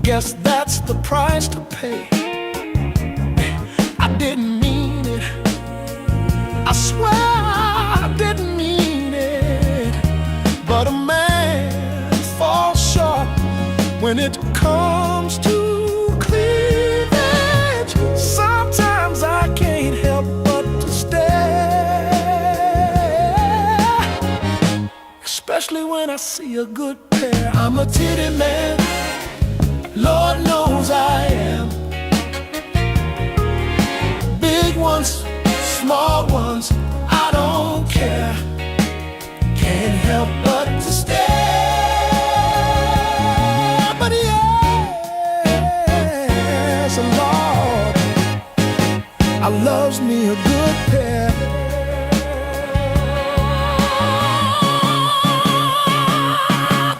Guess that's the price to pay. I didn't mean it. I swear I didn't mean it. But a man falls short when it comes to cleavage. Sometimes I can't help but to stare, especially when I see a good pair. I'm a titty man, Lord knows I am. Big ones, small ones, I don't care. Can't help but to stare. But yes, Lord, I loves me a good pair.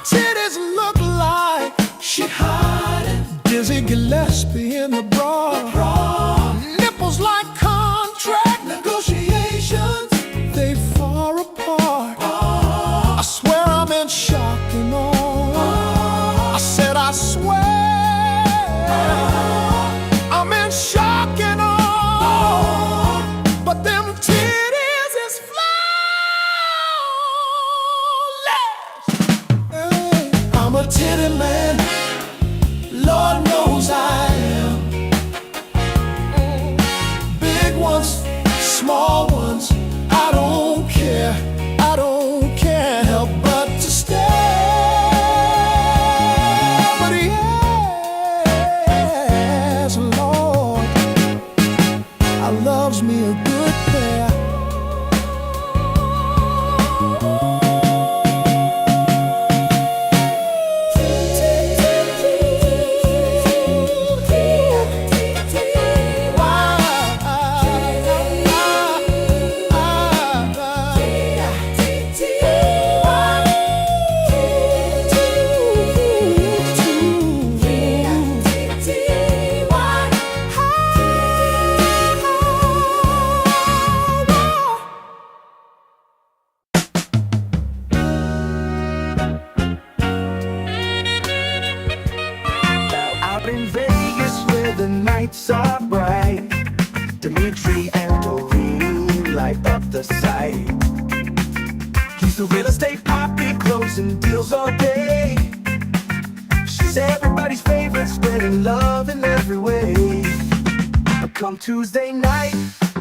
Titties look like she hiding Dizzy Gillespie in the bra. Nipples like contract negotiations, they far apart. I swear I'm in shock and awe. I said I swear I'm in shock and awe. But them titties is flawless. Hey, I'm a titty man, Lord knows I am. Big ones, small ones, I don't care. I don't care, help but to stare. But yes, Lord, I loves me a good pair. Out in Vegas where the nights are bright, Dimitri and Doreen light up the site. He's the real estate poppy, closing deals all day. She's everybody's favorite, spreading love in every way. But come Tuesday night,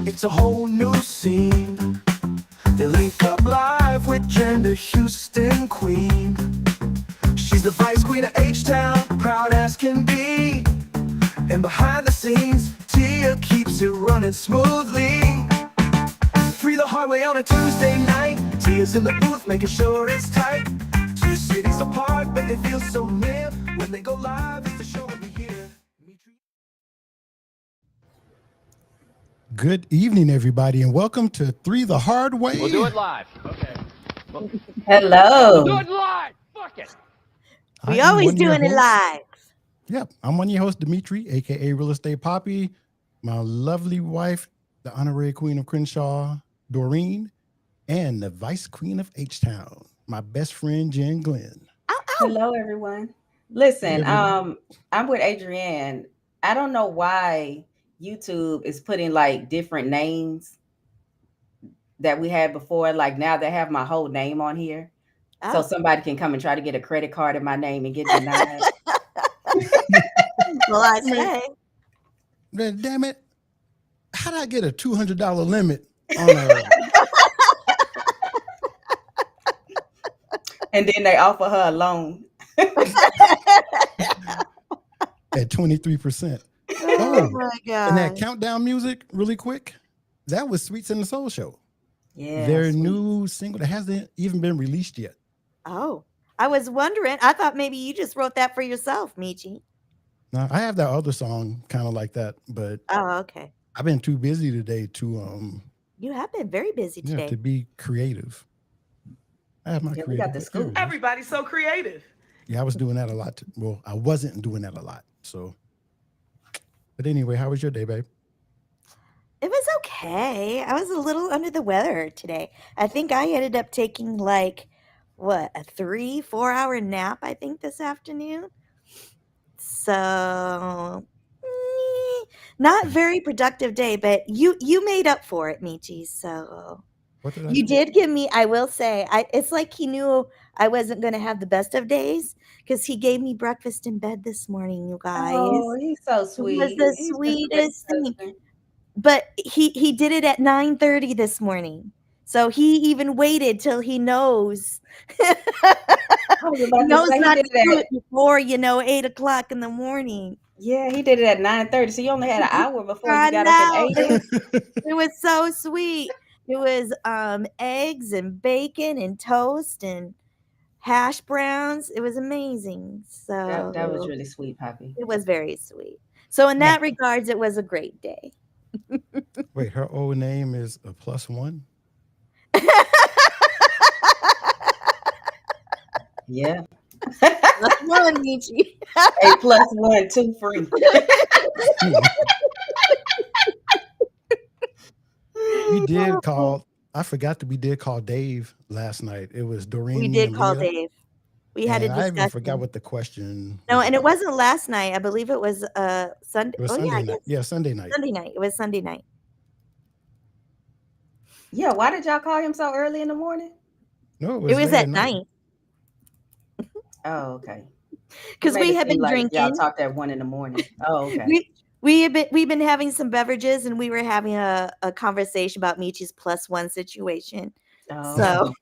it's a whole new scene. They link up live with Jen, the Houston queen. She's the vice queen of H-Town, proud as can be. And behind the scenes, Tia keeps it running smoothly. Free the hard way on a Tuesday night. Tia's in the booth, making sure it's tight. Two cities apart, but they feel so near. When they go live, it's the show of the year. Good evening, everybody, and welcome to Three the Hard Way. We'll do it live. Okay. Hello. We'll do it live. Fuck it. We I am always one of your doing it hosts. live. Yep, I'm one of your hosts, Dimitri, aka Real Estate Poppy. My lovely wife, the honorary queen of Crenshaw, Doreen, and the vice queen of H-Town, my best friend, GenGlenn. Hello, everyone. Listen, Hey, everyone. I'm with Adrienne. I don't know why YouTube is putting like different names that we had before. Like now they have my whole name on here. So somebody can come and try to get a credit card in my name and get denied. Well, I say. Man, damn it. How did I get a $200 limit on a... And then they offer her a loan. at 23%? Oh my God. And that countdown music, really quick, that was Sweets and the Soul Show. Yeah. Their new single that hasn't even been released yet. Oh, I was wondering. I thought maybe you just wrote that for yourself, Michi. Now, I have that other song kind of like that, but Oh, okay. I've been too busy today to You have been very busy today. to be creative. I have my Yeah, we creative. got the scoop. Everybody's so creative. Yeah, I was doing that a lot. Well, I wasn't doing that a lot. So, but anyway, how was your day, babe? It was okay. I was a little under the weather today. I think I ended up taking like, what, a 3-4 hour nap, I think, this afternoon. So not very productive day, but you made up for it, Michi. So What did I you do? did give me, I will say, it's like he knew I wasn't going to have the best of days because he gave me breakfast in bed this morning, you Oh, guys. he's so It was sweet. the He's just the best sweetest thing. husband. But he did it at 9:30 this morning. So he even waited till he knows. I was He about to knows say he not did to it do at it before, 8 o'clock in the morning. he did it at 9:30. So you only had an hour before you I got up and know. ate it. It was so sweet. It was eggs and bacon and toast and hash browns. It was amazing. That was So really sweet, Poppy. it was very sweet. So in Now, that regards, it was a great day. wait, her old name is a +1. Yeah. That's one, Michi. A plus one, two free. We did call. I forgot that we did call Dave last night. It was Doreen, We me, did and call Leah, Dave. We had a and I even forgot discussion. what the question No, was and it about. wasn't last night. I believe it was Sunday. It was Oh yeah, Sunday I night. guess Yeah, Sunday night. Sunday night. It was Sunday night. Yeah, why did y'all call him so early in the morning? No, it It was was late at at night. night Oh, okay. You because made we it had seem been like y'all drinking. talked at 1 in the morning. Oh, okay. We've been having some beverages and we were having a conversation about Michi's +1 situation. Oh, So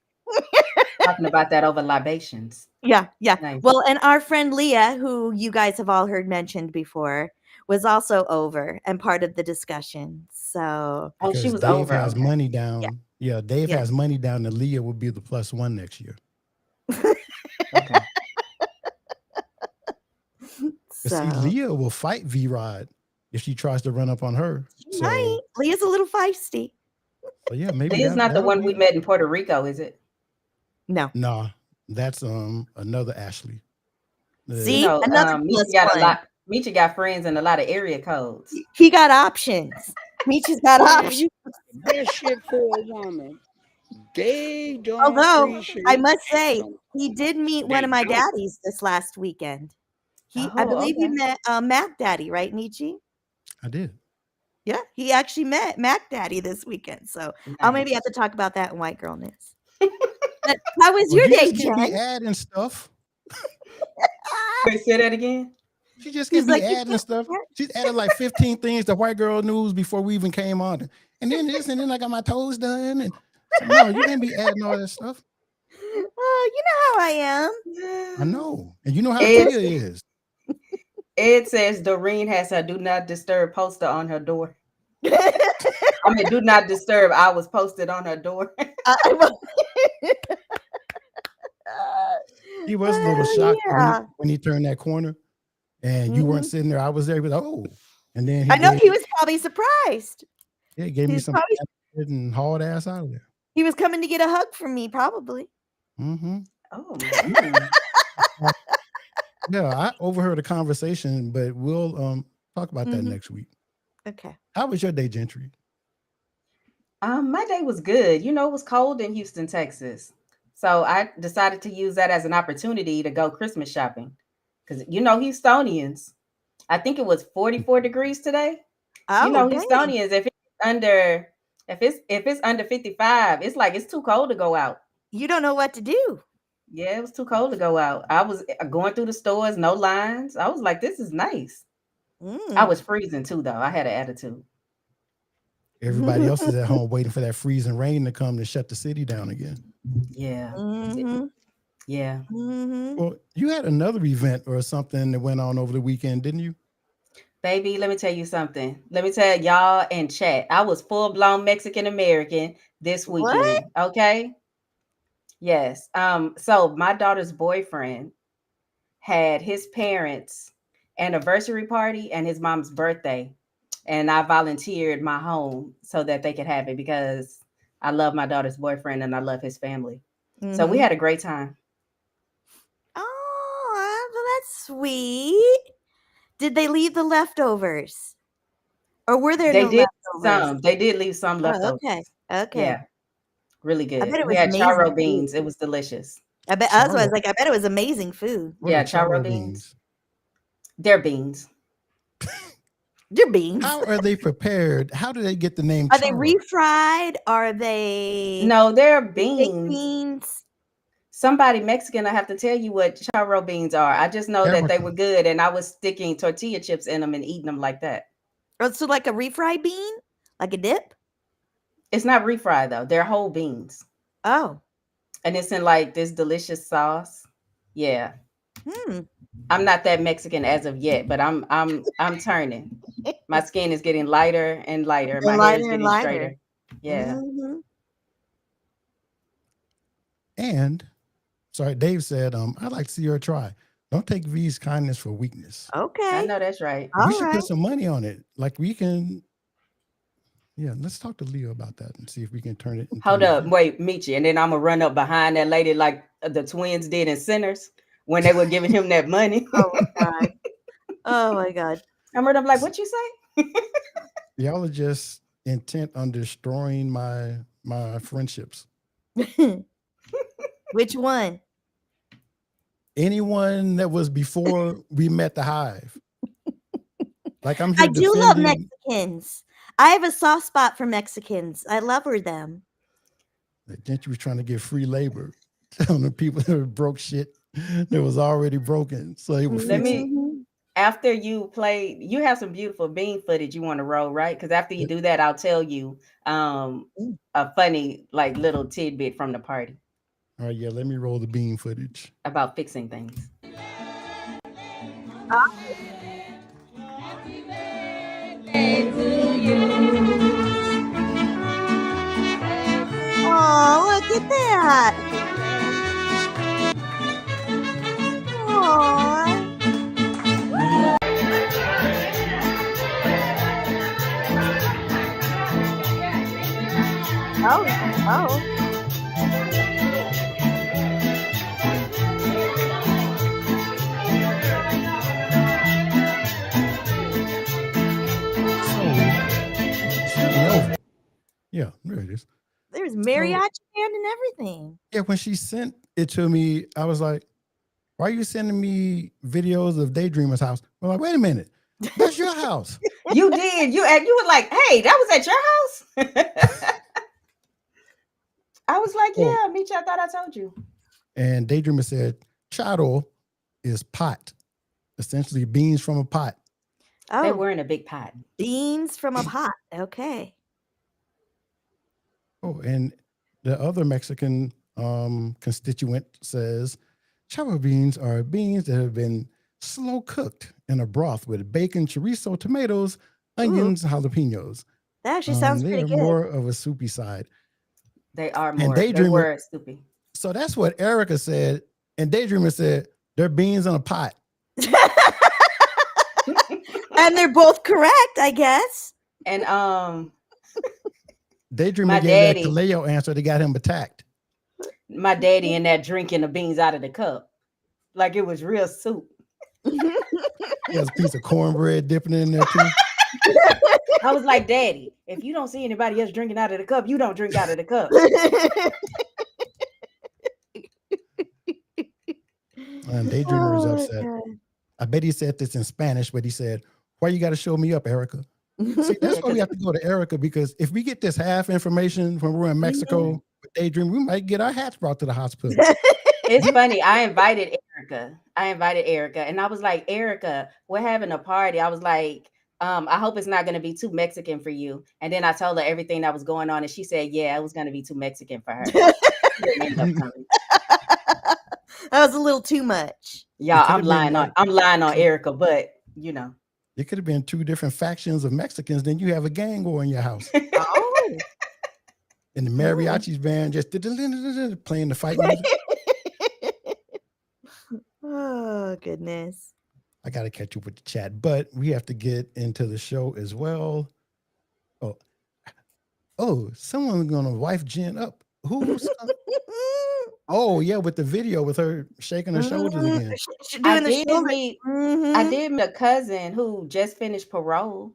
talking about that over libations. yeah. Nice. Well, and our friend Leah, who you guys have all heard mentioned before, was also over and part of the discussion. So Oh, she Because was Dave over. has Okay. money yeah, down. Yeah, Dave yeah. has money down, and Leah will be the +1 next year. Okay. But see, So Leah will fight V Rod if she tries to run up on her. right. So, Leah's a little feisty. yeah, maybe Leah's not the that'll one we be. met in Puerto Rico, is it? No. Nah, that's another Ashley. You See, know, another Michi got a +1. lot. Michi got friends in a lot of area codes. He got options. Michi's got Man, options. you best shit for a woman. They don't Although I appreciate must shit say, no more. he did meet one They of my don't. daddies this last weekend. I Oh, believe he okay. met Mac Daddy, right, Michi? I did. Yeah, he actually met Mac Daddy this weekend. So I'll maybe have Nice. to talk about that in White Girl News. But how was Well, your you day, just can't be Jen? adding stuff. Wait, say that again. She just He's can't be like, you adding can't. stuff. She's added like 15 things to White Girl News before we even came on. And then this, and then I got my toes done. And so, no, you can't be adding all that stuff. Oh, you know how I am. I know. And you know how Ed, Tia is. Ed says Doreen has her do not disturb poster on her door. I mean, do not disturb. I was posted on her door. He was a little shocked Yeah. when he turned that corner and you weren't Mhm. sitting there. I was there. He was like, oh. And then I know he was probably surprised. he gave me He's some probably and hauled ass out of there. he was coming to get a hug from me, probably. Mm-hmm. Oh, Yeah, I overheard a conversation, but we'll talk about that Mhm. next week. Okay. How was your day, Gentry? My day was good. You know, it was cold in Houston, Texas. So I decided to use that as an opportunity to go Christmas shopping. Because you know, Houstonians, I think it was 44 degrees today. You Oh, know, dang. Houstonians, if it's under 55, it's like it's too cold to go out. You don't know what to do. Yeah, it was too cold to go out. I was going through the stores, no lines. I was like, this is nice. I was freezing too, though. I had an attitude. Everybody else is at home waiting for that freezing rain to come to shut the city down again. Yeah. Mhm. Yeah. Mhm. Well, you had another event or something that went on over the weekend, didn't you? Baby, let me tell you something. Let me tell y'all in chat. I was full-blown Mexican American this What? weekend. Okay. Yes. So my daughter's boyfriend had his parents' anniversary party and his mom's birthday. And I volunteered my home so that they could have it because I love my daughter's boyfriend and I love his family. So we Mhm. had a great time. Oh, well, that's sweet. Did they leave the leftovers? Or were there They no did leftovers? some. They did leave some Oh, leftovers. okay. Okay. Yeah, really I bet good. it We was had amazing charro food. beans. It was delicious. I bet I was Charo. like, I bet it was amazing food. What are Yeah, charro charo beans. beans? They're beans. They're beans. How are they prepared? How do they get the name Are they charro? refried? Are they No, they're baked beans. beans? Somebody Mexican, I have to tell you what charro beans are. I just know that they Erica. were good, and I was sticking tortilla chips in them and eating them like that. Oh, so like a refried bean? Like a dip? It's not refried though; they're whole beans, Oh. and it's in like this delicious sauce. Yeah, Hmm. I'm not that Mexican as of yet, but I'm turning. My skin is getting lighter and lighter. And My hair lighter is and getting lighter. straighter. Yeah. Mhm. And sorry, Dave said, I'd like to see her try. Don't take V's kindness for weakness. I Okay. know that's right. We All should right. put some money on it. Like we can, yeah, let's talk to Leo about that and see if we can turn it into Hold an up, event. wait, meet you, and then I'm gonna run up behind that lady like the twins did in Sinners when they were giving him that money. Oh my God. Oh my God. I'm right up like, what you say? Y'all are just intent on destroying my friendships. Which one? Anyone that was before we met the Hive. Like I'm I here do love defending. Mexicans. I have a soft spot for Mexicans. I love them. The gentry was trying to get free labor on the people that broke shit that was already broken. So he was Let fixing. me, after you play, you have some beautiful bean footage you want to roll, right? Because after you do that, I'll tell you a funny like little tidbit from the party All right, yeah, let me roll the bean footage. about fixing things. Oh, look at that. Aw. Oh, oh. So, yeah, there it is. There's mariachi band and everything. Yeah, when she sent it to me, I was like, why are you sending me videos of Daydreamer's house? I'm like, wait a minute. That's your house. You did. You were like, hey, that was at your house? I was like, Oh. yeah, Michi, I thought I told you. And Daydreamer said, charo is pot, essentially beans from a pot. They Oh, were in a big pot. beans from a pot. Okay. Oh, and the other Mexican constituent says, charo beans are beans that have been slow cooked in a broth with bacon, chorizo, tomatoes, onions, jalapenos. That actually sounds They pretty are good. more of a soupy side. They are And more. They Daydreamer, were stupid. so that's what Erica said. And Daydreamer said, they're beans in a pot. And they're both correct, I guess. And Daydreamer My gave daddy. that Kaleo answer that got him attacked. my daddy in that drinking the beans out of the cup. Like it was real soup. He has a piece of cornbread dipping in there too. I was like, Daddy, if you don't see anybody else drinking out of the cup, you don't drink out of the cup. And Daydreamer was Oh, upset. God. I bet he said this in Spanish, but he said, why you got to show me up, Erica? See, that's why we have to go to Erica, because if we get this half information when we're in Mexico with Daydream, we might get our hats brought to the hospital. It's funny. I invited Erica, and I was like, Erica, we're having a party. I was like, I hope it's not going to be too Mexican for you. And then I told her everything that was going on, and she said, yeah, it was going to be too Mexican for her. She didn't end up coming. That was a little too much. Y'all, It could've I'm been lying like- on Erica, but you know. It could have been two different factions of Mexicans. Then you have a gang war in your house. Oh. And the mariachis band just playing the fight music. Oh, goodness. I got to catch up with the chat, but we have to get into the show as well. Oh, someone's going to wife Jen up. Who's? Oh, yeah, with the video with her shaking her shoulders again. She's I doing the did shoulder. meet Mhm. I did meet a cousin who just finished parole.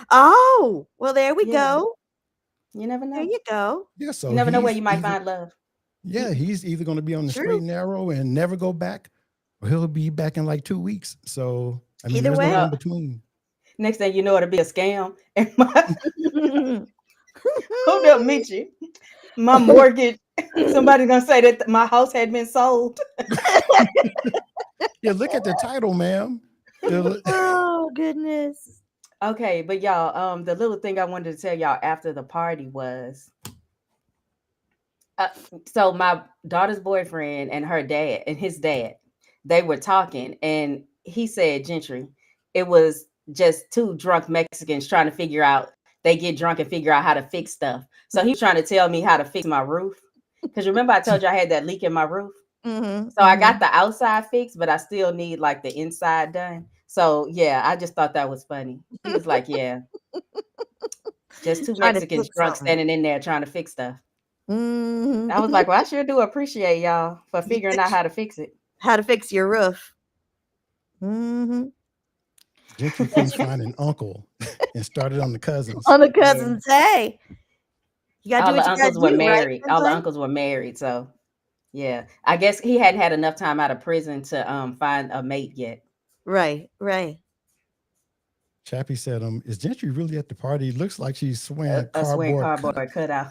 Oh, well, there we Yeah. go. You never know. There you go. Yeah, so You never know where he's you might either- find love. Yeah, he's either going to be on the True. straight and narrow and never go back, or he'll be back in like 2 weeks. So I mean, Either there's no way. in between. Next thing you know, it'll be a scam. And hold up, Mitchie. My mortgage. Somebody's gonna say that my house had been sold. Yeah, look at the title, ma'am. Oh goodness. Okay, but y'all, the little thing I wanted to tell y'all after the party was, so my daughter's boyfriend and her dad and his dad, they were talking, and he said, Gentry, it was just two drunk Mexicans trying to figure out. They get drunk and figure out how to fix stuff. So he was trying to tell me how to fix my roof. Because remember, I told you I had that leak in my roof. Mm-hmm, So I got the outside fixed, but I still need like the inside done. So yeah, I just thought that was funny. He was like, yeah, just two Trying to Mexicans fix drunk something. standing in there trying to fix stuff. Mhm. I was like, well, I sure do appreciate y'all for figuring out how to fix it. How to fix your roof. Mm-hmm. Gentry couldn't find an uncle and started on the cousins. On the cousins, hey, you gotta do All what the you gotta uncles were do, right? married. All the GenGlenn? uncles were married. So yeah, I guess he hadn't had enough time out of prison to find a mate yet. Right, right. Chappie said, is Gentry really at the party? Looks like she's swearing A swearing cardboard cardboard cutout.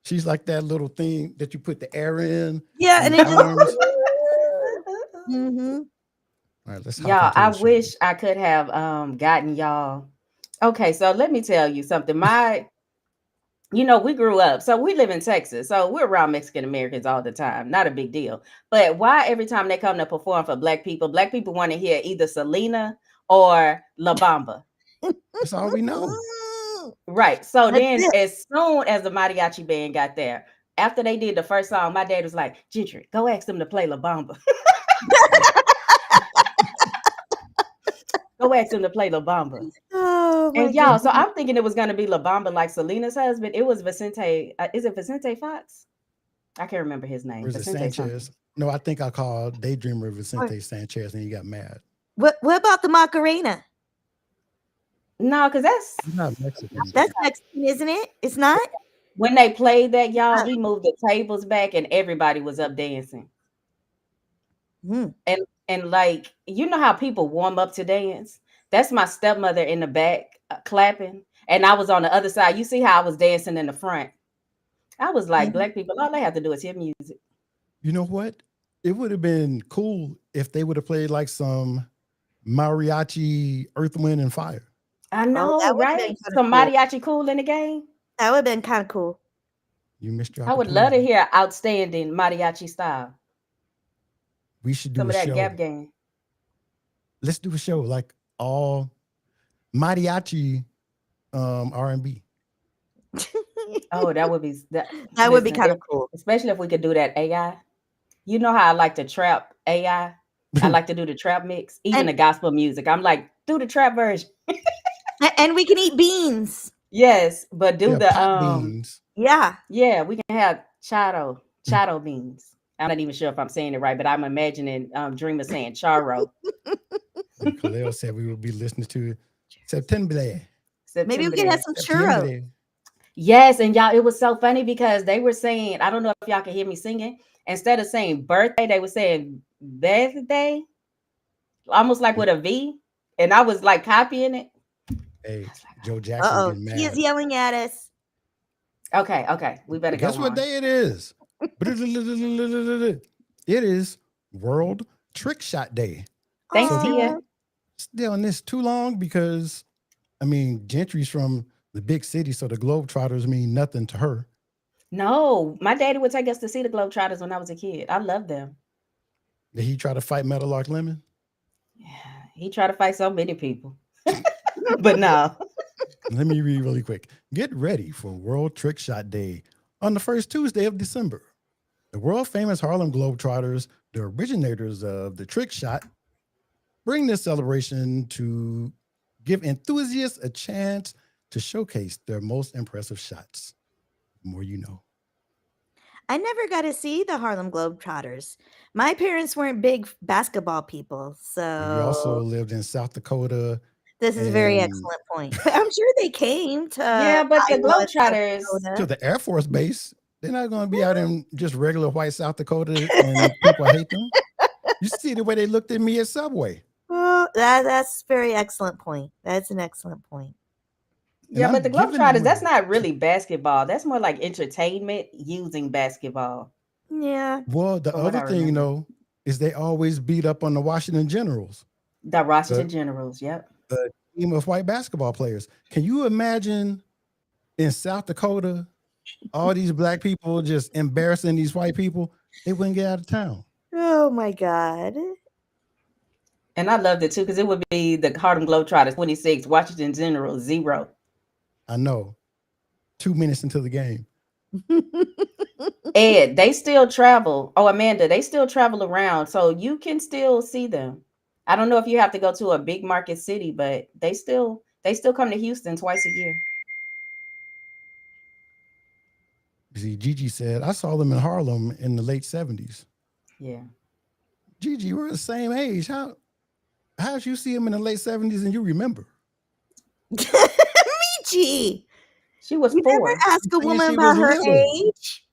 She's like that little thing that you put the air in. Yeah, and the it just. arms. Mm-hmm. All right, let's hop Y'all, into I the show. wish I could have gotten y'all. Okay, so let me tell you something. We grew up, so we live in Texas, so we're around Mexican Americans all the time. Not a big deal. But why every time they come to perform for black people want to hear either Selena or La Bamba? That's all we know. Right. So That's then, it. as soon as the mariachi band got there, after they did the first song, my dad was like, Gentry, go ask them to play La Bamba. Go ask them to play La Bamba. Oh my And y'all, so goodness. I'm thinking it was going to be La Bamba like Selena's husband. It was Vicente. Is it Vicente Fox? I can't remember his name. Or is it Vicente Sanchez? something. No, I think I called Daydreamer Vicente Sanchez and he got mad. What about the Macarena? No, because that's He's not Mexican. That's Mexican, isn't it? It's not? when they played that, y'all, we moved the tables back and everybody was up dancing. Hmm. And like, you know how people warm up to dance? That's my stepmother in the back clapping. And I was on the other side. You see how I was dancing in the front? I was like, black people, all they have to do is hear music. You know what? It would have been cool if they would have played like some mariachi, Earth, Wind, and Fire. I know, that would've been right? kinda Some cool. mariachi cool in the game. That would have been kind of cool. You missed your I would opportunity. love to hear outstanding mariachi style. We should do Some a of that show. gap game. Let's do a show like all mariachi R&B. Oh, that would be That would be listen, kind of cool. especially if we could do that AI. You know how I like to trap AI? I like to do the trap mix, even And- the gospel music. I'm like, do the trap version. And we can eat beans. Yes, but do Yeah, the pot beans. Yeah. yeah, we can have chado beans. I'm not even sure if I'm saying it right, but I'm imagining Dreamer saying charo. Khalil said we will be listening to September. Maybe we can have some churros. September. Yes, and y'all, it was so funny because they were saying, I don't know if y'all can hear me singing. Instead of saying birthday, they were saying birthday, almost like with a V. And I was like copying it. Hey, Joe Jackson Uh-oh. getting mad. He is yelling at us. Okay. We better go Guess what on. day it is? It is World Trick Shot Day. Thanks, Aw. Tia. Stay on this too long because, I mean, Gentry's from the big city, so the Globetrotters mean nothing to her. No, my daddy would take us to see the Globetrotters when I was a kid. I love them. Did he try to fight Meadowlark Lemon? Yeah, he tried to fight so many people. But no. Let me read really quick. Get ready for World Trick Shot Day on the first Tuesday of December. The world famous Harlem Globetrotters, the originators of the trick shot, bring this celebration to give enthusiasts a chance to showcase their most impressive shots. The more you know. I never got to see the Harlem Globetrotters. My parents weren't big basketball people, We also so lived in South Dakota. this is a very and excellent point. But I'm sure they came to Yeah, but the Iowa, South Globetrotters, Dakota. to the Air Force Base. They're not going to be out in just regular white South Dakota and people hate them. You see the way they looked at me at Subway. Oh, that's a very excellent point. That's an excellent point. Yeah, I'm but the giving them Globetrotters, that's money. not really basketball. That's more like entertainment using basketball, Yeah. Well, the from what other I thing, remember. is they always beat up on the Washington Generals, The Washington the, Generals, yep. the team of white basketball players. Can you imagine in South Dakota, all these black people just embarrassing these white people? They wouldn't get out of town. Oh my God. And I loved it too, because it would be the Harlem Globetrotters 26, Washington Generals 0. I know. 2 minutes into the game. Ed, they still travel. Oh, Amanda, they still travel around, so you can still see them. I don't know if you have to go to a big market city, but they still come to Houston twice a year. You see, Gigi said, I saw them in Harlem in the late 70s. Yeah. Gigi, we're the same age. How'd you see them in the late 70s and you remember? Michi, She was you never 4. ask a Saying woman she about was her little. age.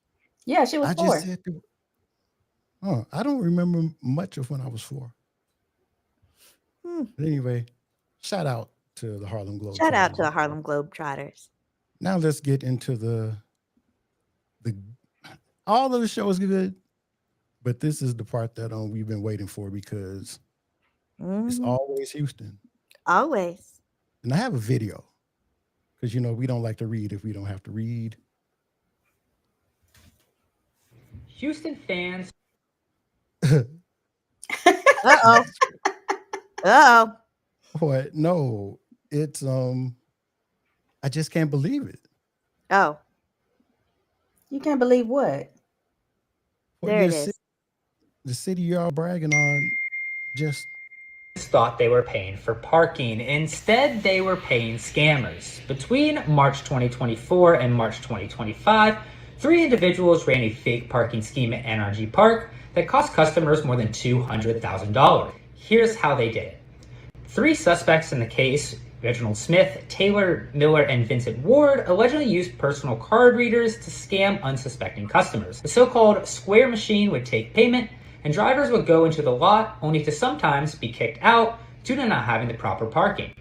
Yeah, she was I 4. just said, I don't remember much of when I was 4. But anyway, shout out to the Harlem Globetrotters. Shout out to the Harlem Globetrotters. Now let's get into the all of the show is good, but this is the part that we've been waiting for because it's always Houston. Always. And I have a video because we don't like to read if we don't have to read. Houston fans. Uh-oh. Uh-oh. What? No, it's I just can't believe it. Oh. You can't believe what? What There it is. The city y'all bragging on just Thought they were paying for parking. Instead, they were paying scammers. Between March 2024 and March 2025, 3 individuals ran a fake parking scheme at NRG Park that cost customers more than $200,000. Here's how they did it. 3 suspects in the case, Reginald Smith, Taylor Miller, and Vincent Ward, allegedly used personal card readers to scam unsuspecting customers. The so-called square machine would take payment, and drivers would go into the lot only to sometimes be kicked out due to not having the proper parking.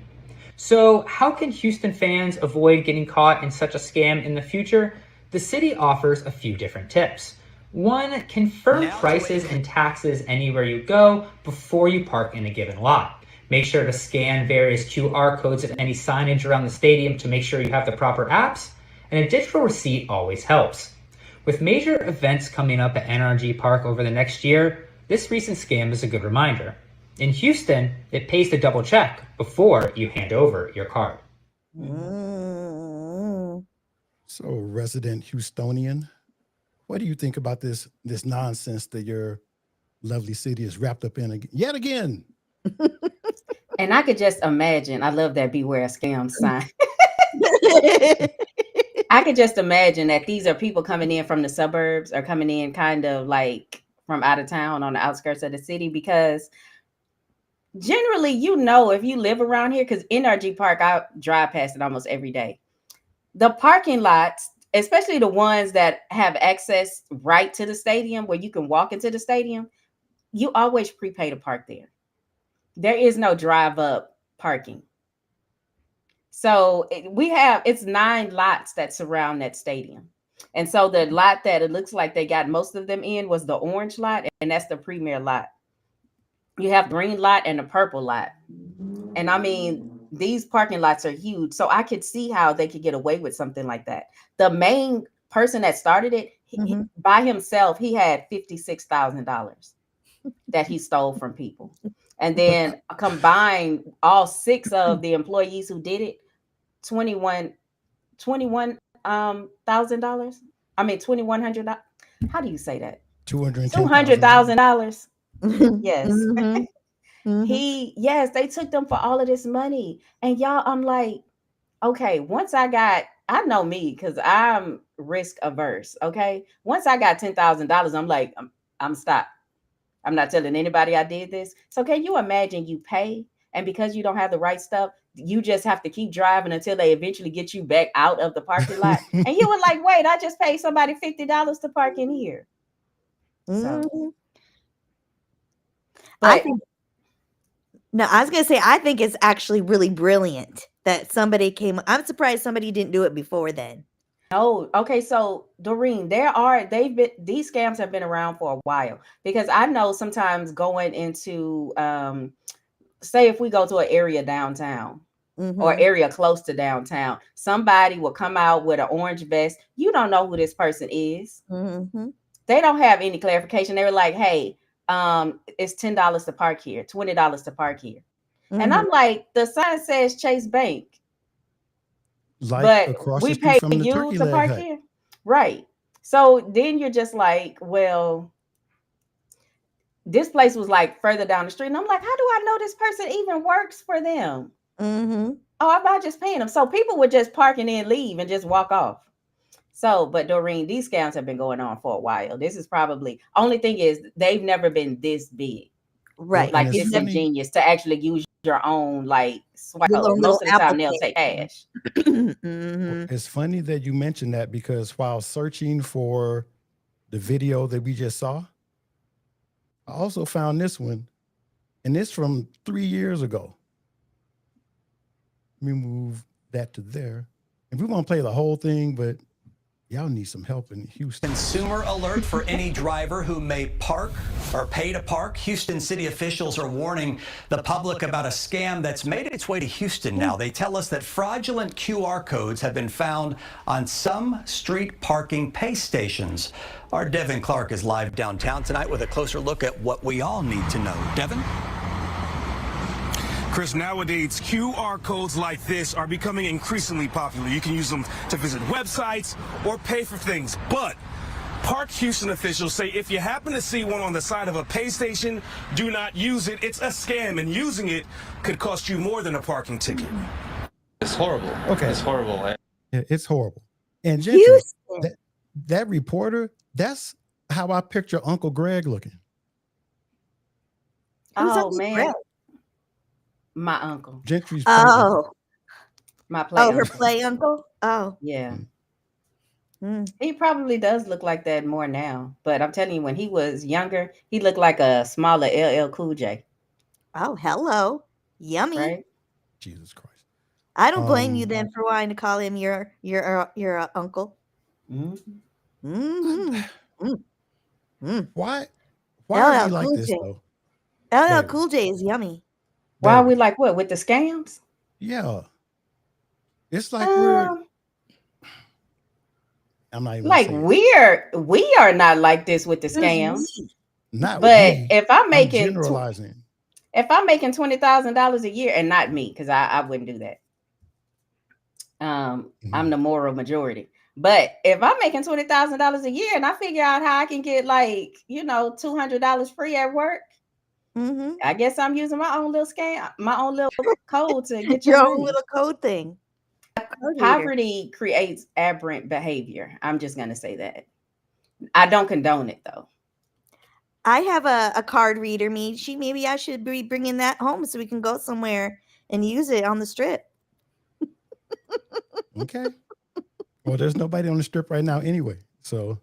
So how can Houston fans avoid getting caught in such a scam in the future? The city offers a few different tips. 1, confirm prices and taxes anywhere you go before you park in a given lot. Make sure to scan various QR codes and any signage around the stadium to make sure you have the proper apps, and a digital receipt always helps. With major events coming up at NRG Park over the next year, this recent scam is a good reminder. In Houston, it pays to double check before you hand over your card. So, resident Houstonian, what do you think about this nonsense that your lovely city is wrapped up in yet again? And I could just imagine, I love that beware scam sign. I could just imagine that these are people coming in from the suburbs or coming in kind of like from out of town on the outskirts of the city, because generally, if you live around here, because NRG Park, I drive past it almost every day. The parking lots, especially the ones that have access right to the stadium where you can walk into the stadium, you always prepay to park there. There is no drive up parking. So it's 9 lots that surround that stadium. And so the lot that it looks like they got most of them in was the orange lot, and that's the premier lot. You have green lot and the purple lot. And I mean, these parking lots are huge. So I could see how they could get away with something like that. The main person that started it, he, by himself, he had $56,000 that he stole from people. And then combine all 6 of the employees who did it, $21,000. I mean, $2,100. How do you say that? $200,000. Yes. They took them for all of this money. And y'all, I'm like, okay, I know me because I'm risk averse. Okay. Once I got $10,000, I'm like, I'm stopped. I'm not telling anybody I did this. So can you imagine you pay, and because you don't have the right stuff, you just have to keep driving until they eventually get you back out of the parking lot. And you were like, wait, I just paid somebody $50 to park in here. So I But think no, I was gonna say I think it's actually really brilliant that somebody came. I'm surprised somebody didn't do it before then. no, okay, so Doreen, these scams have been around for a while because I know sometimes going into say if we go to an area downtown or Mm-hmm. area close to downtown, somebody will come out with an orange vest. You don't know who this person is. Mm-hmm. They don't have any clarification. They were like, hey, it's $10 to park here, $20 to park here. And Mm-hmm. I'm like, the sign says Chase Bank, Like but across the we street pay from the you turkey to leg park hut. here. Right. So then you're just like, well, this place was like further down the street. And I'm like, how do I know this person even works for them? Mm-hmm. Oh, I'm not just paying them. So people would just park and then leave and just walk off. So, but Doreen, these scams have been going on for a while. This is probably only thing is they've never been this big. Well, Right. and Like it's this is funny. ingenious to actually use your own like swipe Your code. own little Most of the Apple time they'll Pay. take cash. Mm-hmm. It's funny that you mentioned that because while searching for the video that we just saw, I also found this one, and it's from 3 years ago. Let me move that to there. And we won't play the whole thing, but y'all need some help in Houston. Consumer alert for any driver who may park or pay to park. Houston city officials are warning the public about a scam that's made its way to Houston now. They tell us that fraudulent QR codes have been found on some street parking pay stations. Our Devin Clark is live downtown tonight with a closer look at what we all need to know. Devin? Chris, nowadays, QR codes like this are becoming increasingly popular. You can use them to visit websites or pay for things. But Park Houston officials say if you happen to see one on the side of a pay station, do not use it. It's a scam, and using it could cost you more than a parking ticket. It's horrible. Okay. It's horrible. Yeah, it's horrible. And Gentry, Houston. that reporter, that's how I picture Uncle Greg looking. Who's Oh Uncle man. Greg? My uncle. Gentry's partner. Oh. My play Oh, uncle. her play uncle? Oh. Yeah. Mm. He probably does look like that more now. But I'm telling you, when he was younger, he looked like a smaller LL Cool J. Oh, hello. Yummy. Right? Jesus Christ. I don't blame you then for wanting to call him your uncle. Mm-hmm. Mm-hmm. Mm. Why are LL we like Cool this J. though? LL Baby. Cool J is yummy. Why are Baby. we like what with the scams? Yeah. It's like we're Um, I'm not even like gonna say it. we are not like this with the Who's scams. we? Not But me. if I'm I'm making generalizing. if I'm making $20,000 a year, and not me, because I wouldn't do that. I'm the moral majority. But if I'm making $20,000 a year and I figure out how I can get like, $200 free at work, Mm-hmm. I guess I'm using my own little scam, my own little code to get Your your own money. little code thing. Code reader. Poverty creates aberrant behavior. I'm just gonna say that. I don't condone it though. I have a card reader. Maybe I should be bringing that home so we can go somewhere and use it on the strip. Okay. Well, there's nobody on the strip right now anyway. So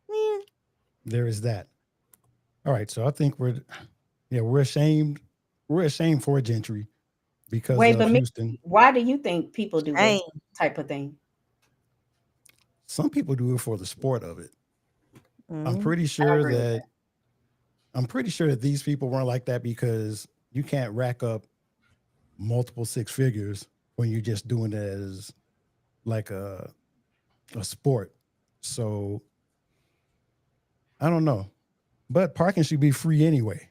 Yeah. there is that. All right. So I think we're ashamed. We're ashamed for Gentry because Wait, of but Houston. why do you think people do Dang. this type of thing? Some people do it for the sport of it. I'm Mhm. pretty I sure agree with that these people weren't like that because you can't rack up multiple six figures when you're just doing it as like a sport. So I don't know. But parking should be free anyway.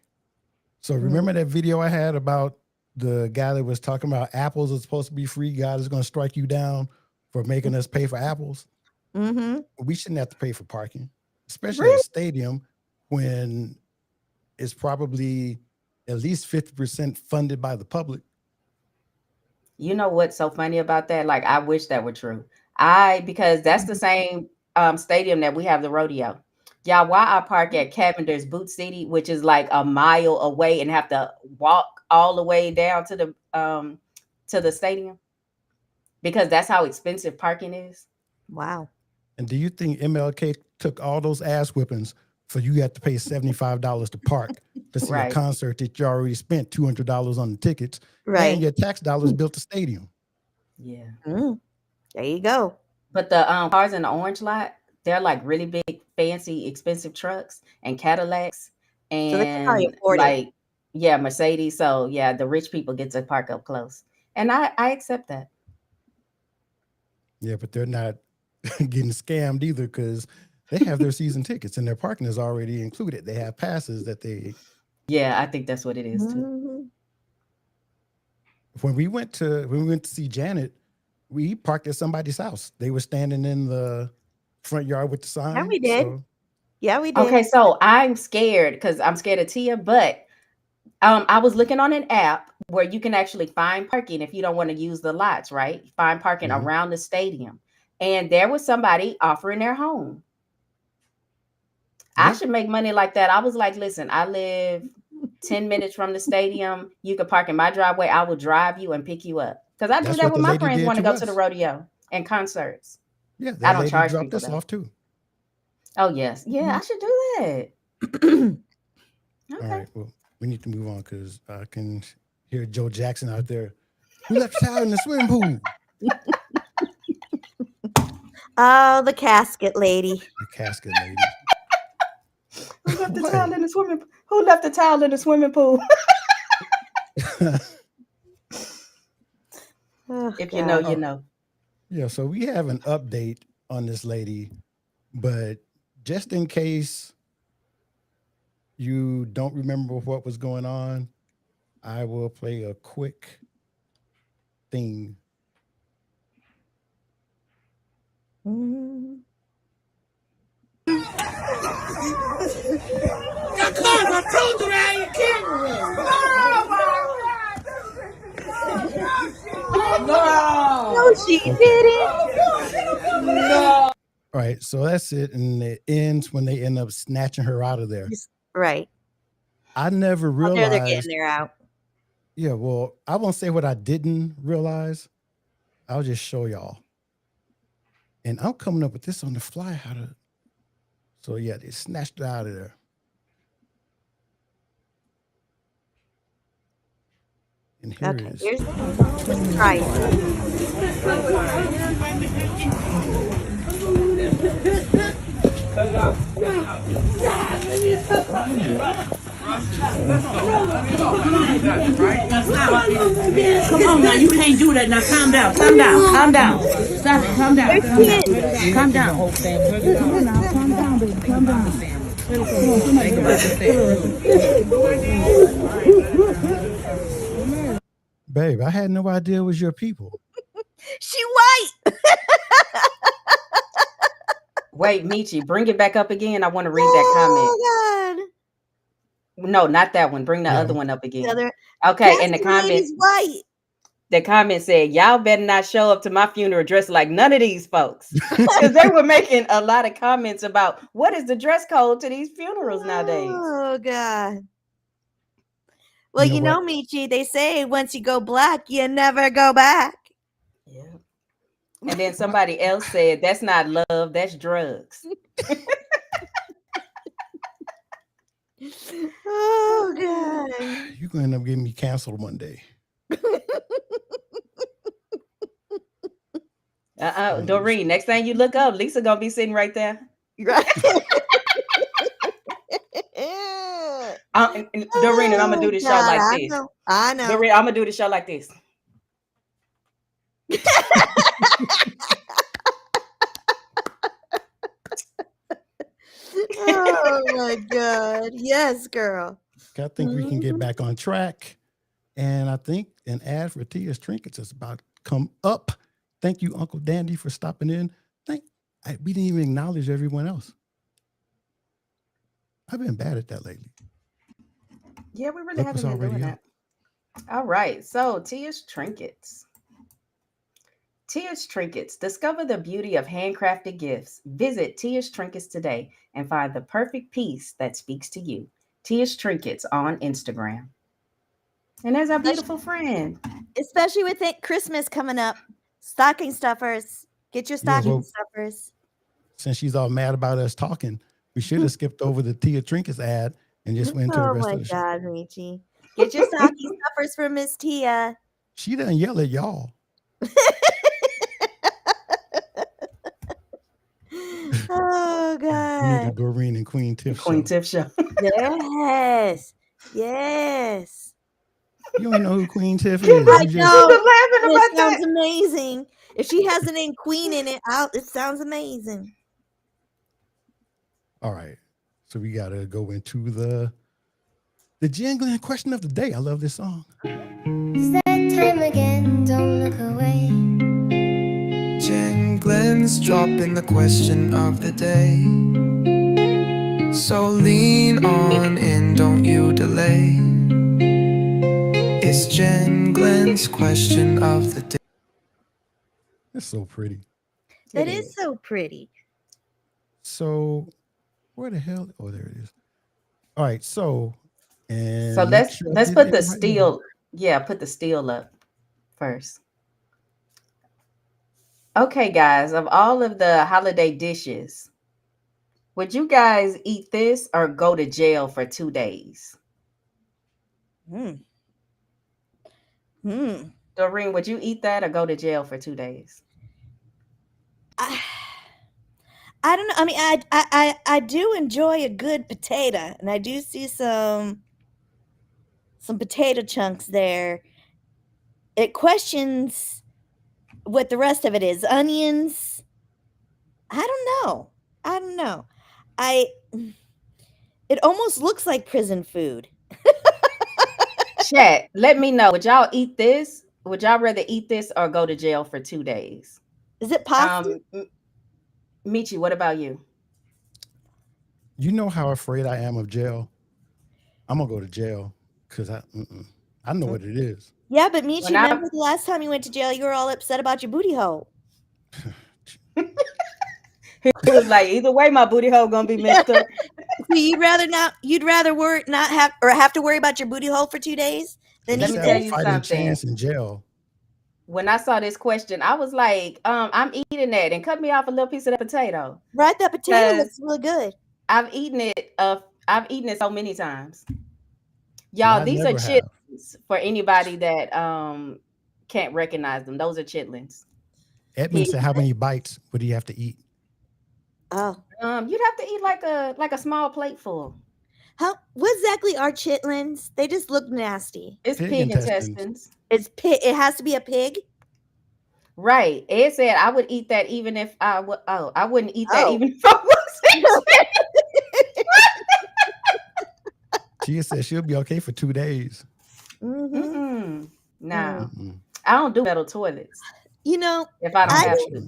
So remember that video I had about the guy that was talking about apples are supposed to be free? God is going to strike you down for making us pay for apples. Mm-hmm. We shouldn't have to pay for parking, especially at a stadium when it's probably at least 50% funded by the public. You know what's so funny about that? Like, I wish that were true. Because that's the same stadium that we have the rodeo. Y'all, why I park at Cavender's Boot City, which is like a mile away, and have to walk all the way down to the stadium? Because that's how expensive parking is. Wow. And do you think MLK took all those ass whippings for you have to pay $75 to park to see a Right. concert that you already spent $200 on the tickets, Right. and your tax dollars built the stadium. Yeah. There you go. But the cars in the orange lot, they're like really big, fancy, expensive trucks and Cadillacs So they can probably and afford it. like, yeah, Mercedes. So yeah, the rich people get to park up close. And I accept that. Yeah, but they're not getting scammed either because they have their season tickets and their parking is already included. They have passes that they. Yeah, I think that's what it is too. Mhm. When we went to see Janet, we parked at somebody's house. They were standing in the front yard with the sign. Yeah, we did. So, Yeah, we did. Okay, so I'm scared because I'm scared of Tia, but I was looking on an app where you can actually find parking if you don't want to use the lots, right? Find parking Mhm. around the stadium. And there was somebody offering their home. I Yeah. should make money like that. I was like, listen, I live 10 minutes from the stadium. You can park in my driveway. I will drive you and pick you up. Because I do That's that what when the my lady friends did want to to go to the us. rodeo and concerts. Yeah, I that don't lady charge dropped people us though. off too. Oh, yes. Yeah, I should do that. All Okay. right, well, we need to move on because I can hear Joe Jackson out there. Who left the towel in the swimming pool? Oh, the casket lady. The casket lady. Who left the What? towel in the swimming pool? Who left the towel in the swimming pool? Oh, If you know, God. you know. Yeah, so we have an update on this lady, but just in case you don't remember what was going on, I will play a quick thing. Mhm. No, she didn't. All right, so that's it, and it ends when they end up snatching her out of there. Right. I never Oh, there they're realized. getting there out. Yeah, well, I won't say what I didn't realize. I'll just show y'all. And I'm coming up with this on the fly. How to? So yeah, they snatched her out of there. And here Okay, it is. here's let's try it. Come on now, you can't do that. Now calm down, calm down, calm down. Stop it, calm down, calm down. Calm down. Come on now, calm down, baby, calm down. Babe, I had no idea it was your people. She white. Wait, Michi, bring it back up again. I want to read that comment. Oh, God. No, not that one. Bring the Yeah. other one up again. The other Okay, and the casket comment, lady's white. the comment said, y'all better not show up to my funeral dressed like none of these folks. Because they were making a lot of comments about what is the dress code to these funerals nowadays. Oh, God. Well, You you know know, Michi, they say once you go black, you never go back. Yeah. And then somebody else said, that's not love, that's drugs. Oh, God. You're gonna end up getting me canceled one day. Doreen, next time you look up, Lisa gonna be sitting right there. Right. Doreen, and I'm gonna do the show God, like I this. know. I know. Doreen, I'm gonna do the show like this. Oh my God. Yes, girl. I think we can get back on track. And I think an ad for Tia's Trinkets is about to come up. Thank you, Uncle Dandy, for stopping in. We didn't even acknowledge everyone else. I've been bad at that lately. Yeah, we really Look haven't what's been doing already that. All right, so Tia's Trinkets. Tia's Trinkets. Discover the beauty of handcrafted gifts. Visit Tia's Trinkets today and find the perfect piece that speaks to you. Tia's Trinkets on Instagram. And there's our beautiful friend. Especially with it Christmas coming up. Stocking stuffers. Get your stocking stuffers. Since she's all mad about us talking, we should have skipped over the Tia Trinkets ad and just went into the Oh rest my of the show. God, Michi. Get your sake stuffers from Miss Tia. She doesn't yell at y'all. Oh We need a God. Doreen and Queen Tiff Queen show. Tiff show. Yes. Yes. You don't know who Queen Tiff Keep is. I You just know. laughing It about sounds that. amazing. If she has the name Queen in it, it sounds amazing. all right. So we gotta go into the GenGlenn question of the day. I love this song. It's that time again, don't look away. GenGlenn's dropping the question of the day. So lean on in, don't you delay. It's GenGlenn's question of the day. It's so pretty. That is so pretty. So where the hell? Oh, there it is. All right. So and So make sure I let's get put the everybody name. steel. Yeah, put the steel up first. Okay, guys, of all of the holiday dishes, would you guys eat this or go to jail for 2 days? Doreen, would you eat that or go to jail for 2 days? I don't know. I mean, I do enjoy a good potato, and I do see some potato chunks there. It questions what the rest of it is. Onions. I don't know. I don't know. It almost looks like prison food. Chat, let me know. Would y'all eat this? Would y'all rather eat this or go to jail for 2 days? Is it pasta? Michi, what about you? You know how afraid I am of jail. I'm gonna go to jail because I know what it is. Yeah, but Michi, remember the last time you went to jail, you were all upset about your booty hole. He was like, either way, my booty hole gonna be messed up. So you'd rather have to worry about your booty hole for 2 days than Let eat me this? tell you Fighting something. chance in jail. When I saw this question, I was like, I'm eating that and cut me off a little piece of that potato. Right, that potato looks really good. I've eaten it so many times. See, Y'all, I these are never have. chitlins for anybody that can't recognize them. Those are chitlins. Edmund said, "How many bites would he have to eat?" Oh, you'd have to eat like a small plate full. What exactly are chitlins? They just look nasty. It's pig intestines. It's pig. It has to be a pig. Right. Ed said I would eat that even if I would. Oh, I wouldn't eat that even if I wasn't. Tia said she'll be okay for 2 days. No, I don't do metal toilets. You know, if I don't have to,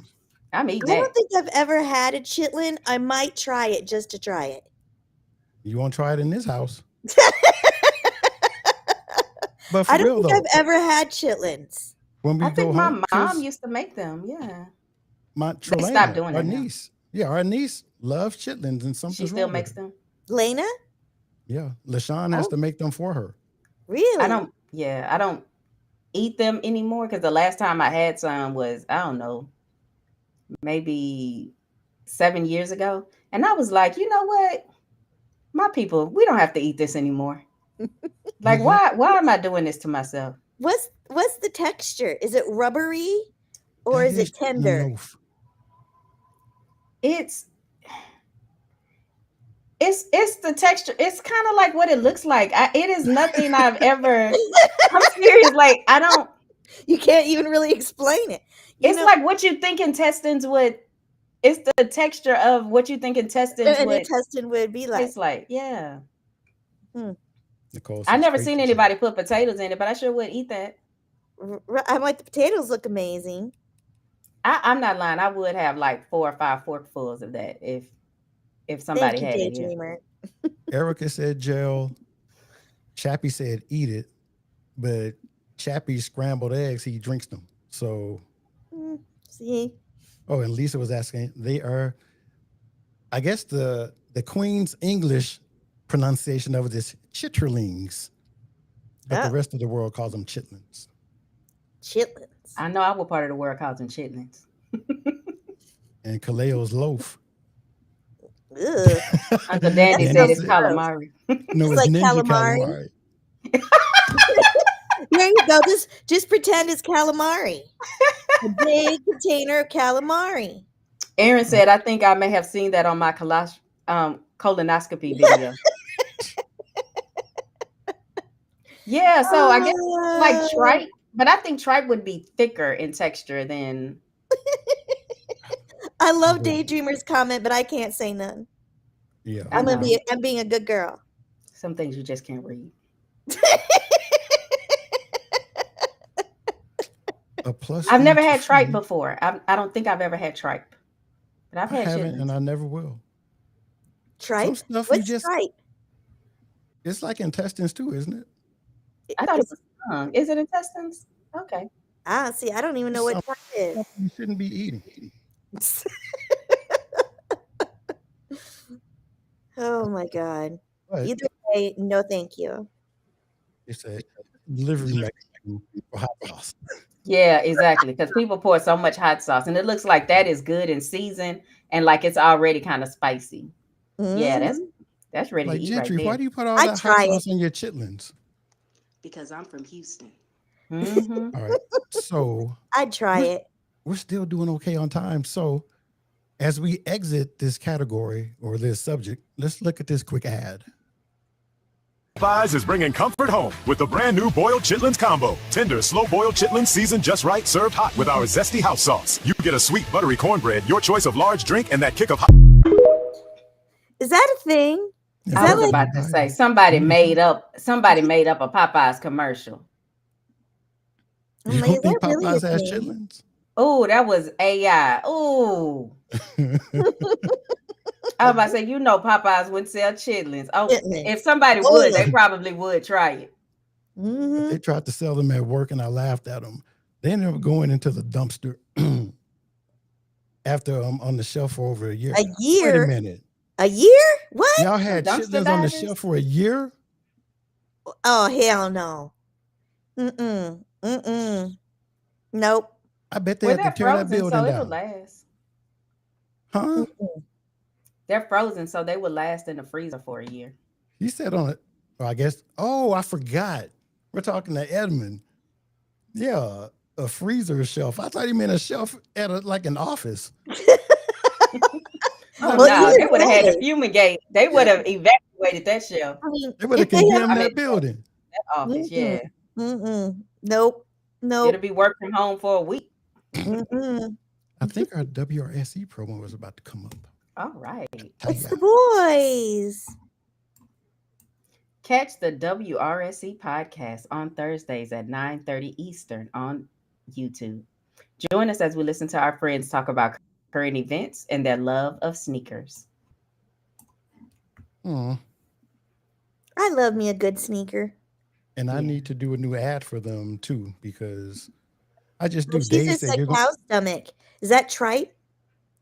I'm eating I that. don't think I've ever had a chitlin. I might try it just to try it. You won't try it in this house. But for I don't real think though, I've ever had chitlins. when we I go think home, my mom used to make them. Yeah, my they Trelana, stopped doing our it now. niece, our niece loves chitlins, and something's She still wrong makes with her. them. Lena? Yeah, LaShawn has to make them for her. Really? I don't eat them anymore because the last time I had some was, I don't know, maybe 7 years ago. And I was like, you know what? My people, we don't have to eat this anymore. Like, why am I doing this to myself? What's the texture? Is it rubbery or That is it chitlin tender? loaf. It's the texture. It's kind of like what it looks like. It is nothing I've ever. I'm serious. Like, I don't. You can't even really explain it. It's like what you think intestines would. It's the texture of what you think intestines an would. intestine would be like. It's like, yeah. Nicole I says never fake seen the anybody put potatoes in it, but I sure would eat that. I'm like, the potatoes look amazing. I'm not lying. I would have like 4 or 5 forkfuls of that if somebody Thank had you, it. Yeah. Daydreamer. Erica said jail. Chappie said eat it, but Chappie's scrambled eggs, he drinks them. So, see. Oh, and Lisa was asking. They are, I guess the Queen's English pronunciation of it is chitterlings, but the rest of the world calls them chitlins. Chitlins. I know our part of the world calls them chitlins. And Kaleo's loaf. Ugh, Uncle Dandy that said sounds it's gross. calamari. No, It's it's like ninja calamari. calamari. There you go. Just pretend it's calamari. A big container of calamari. Aaron said, I think I may have seen that on my colonoscopy video. Yeah, so I guess like tripe, but I think tripe would be thicker in texture than. I love Daydreamer's comment, but I can't say none. Yeah. I know. I'm being a good girl. Some things you just can't read. I've never had tripe before. I don't think I've ever had tripe, but I've had haven't, chitlins. and I never will. Tripe? Some stuff What's tripe? It's like intestines too, isn't it? I thought it was tongue. Is it intestines? Okay. See, I don't even know what tripe is. You shouldn't be eating. Oh my God. But Either way, no thank you. it's a delivery mechanism for hot sauce. Yeah, exactly. Because people pour so much hot sauce, and it looks like that is good in season, and like it's already kind of spicy. Yeah, that's ready Like to eat Gentry, right there. why do you put all that hot sauce on your chitlins? Because I'm from Houston. Mm-hmm. All right. So I'd try it. We're still doing okay on time. So as we exit this category or this subject, let's look at this quick ad. Popeyes is bringing comfort home with the brand new boiled chitlins combo. Tender, slow-boiled chitlins seasoned just right, served hot with our zesty house sauce. You get a sweet, buttery cornbread, your choice of large drink, and that kick of hot. Is that a thing? I was about to say somebody made up a Popeyes commercial. You don't think Popeyes has chitlins? Oh, that was AI. Oh. I was about to say, Popeyes would sell chitlins. Oh, if somebody would, they probably would try it. Mm-hmm. They tried to sell them at work, and I laughed at them. They ended up going into the dumpster after on the shelf for over a year. A year? Wait a minute. A year? What? Y'all had chitlins on the shelf for a year? Oh, hell no. Mm-mm. Nope. I bet they had to tear that building so down. It would last. Huh? They're frozen, so they would last in the freezer for a year. He said on it, I guess. Oh, I forgot. We're talking to Edmund. Yeah, a freezer shelf. I thought he meant a shelf at an office. Oh, no, they would have had to fumigate. They would have evacuated that shelf. I mean, They would have condemned that building. That office, yeah. Nope. It'll be work from home for a week. I think our WRSE promo was about to come up. All right. It's the boys. Catch the WRSE podcast on Thursdays at 9:30 Eastern on YouTube. Join us as we listen to our friends talk about current events and their love of sneakers. Oh. I love me a good sneaker. And I need to do a new ad for them too, because I just do She days just said cow stomach. Is that tripe?